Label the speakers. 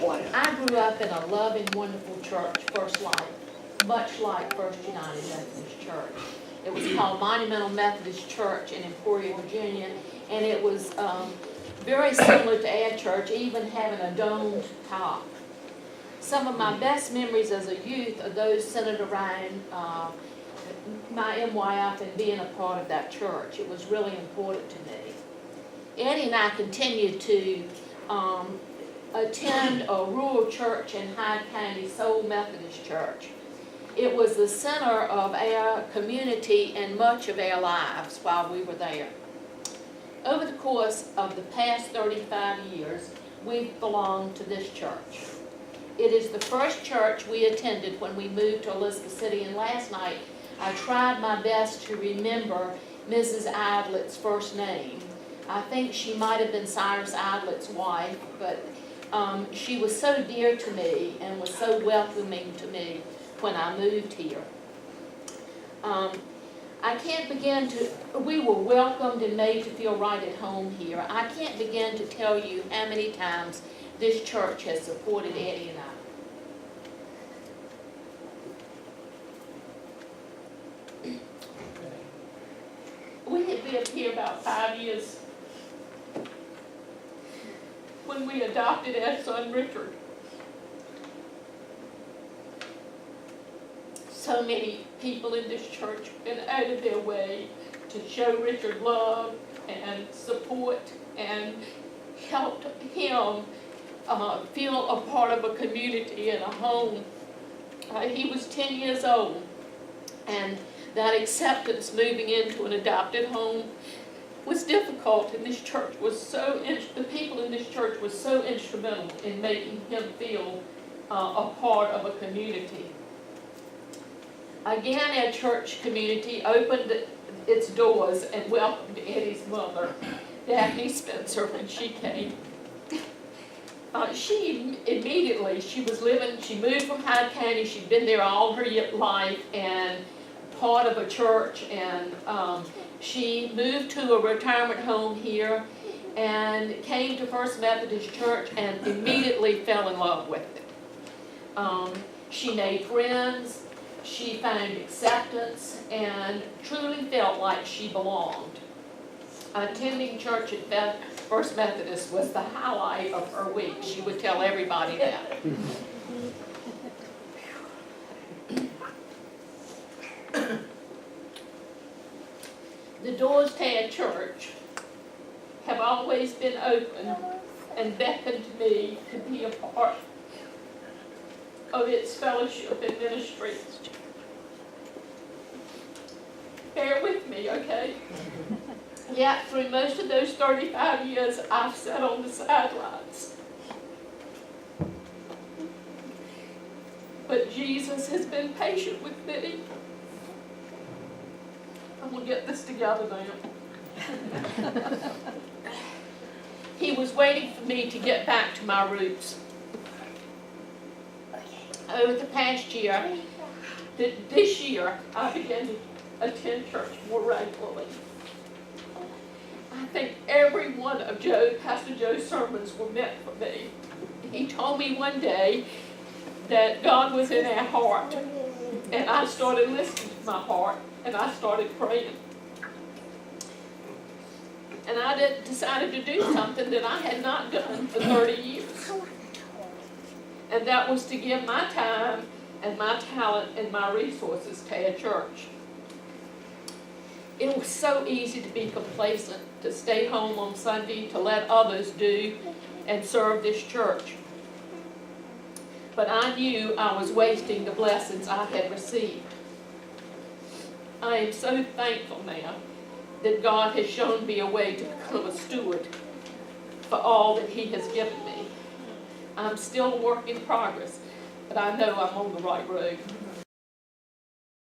Speaker 1: plan.
Speaker 2: I grew up in a loving, wonderful church, First Life, much like First United Methodist Church. It was called Monumental Methodist Church in Emporia, Virginia, and it was very similar to our church, even having a domed top. Some of my best memories as a youth are those centered around my MYF and being a part of that church. It was really important to me. Eddie and I continued to attend a rural church in Hyde County, Soul Methodist Church. It was the center of our community and much of our lives while we were there. Over the course of the past 35 years, we've belonged to this church. It is the first church we attended when we moved to Elizabeth City, and last night I tried my best to remember Mrs. Idlet's first name. I think she might have been Cyrus Idlet's wife, but she was so dear to me and was so welcoming to me when I moved here. I can't begin to, we were welcomed and made to feel right at home here. I can't begin to tell you how many times this church has supported Eddie and I. We had lived here about 5 years when we adopted our son Richard. So many people in this church went out of their way to show Richard love and support and helped him feel a part of a community and a home. He was 10 years old, and that acceptance moving into an adopted home was difficult, and this church was so, the people in this church was so instrumental in making him feel a part of a community. Again, our church community opened its doors and welcomed Eddie's mother, Daphne Spencer, when she came. She moved from Hyde County. She'd been there all her life and part of a church, and she moved to a retirement home here and came to First Methodist Church and immediately fell in love with it. She made friends, she found acceptance, and truly felt like she belonged. Attending church at First Methodist was the highlight of her week. She would tell everybody that. The doors to our church have always been open and beckoned to me to be a part of its fellowship and ministry. Bear with me, okay? Yet through most of those 35 years, I've sat on the sidelines. But Jesus has been patient with me. I'm going to get this together now. He was waiting for me to get back to my roots. Over the past year, this year, I began to attend church more regularly. I think every one of Pastor Joe's sermons were meant for me. He told me one day that God was in our heart, and I started listening to my heart, and I started praying. And I decided to do something that I had not done for 30 years. And that was to give my time and my talent and my resources to a church. It was so easy to be complacent, to stay home on Sunday, to let others do and serve this church. But I knew I was wasting the blessings I had received. I am so thankful now that God has shown me a way to become a steward for all that He has given me. I'm still a work in progress, but I know I'm on the right road.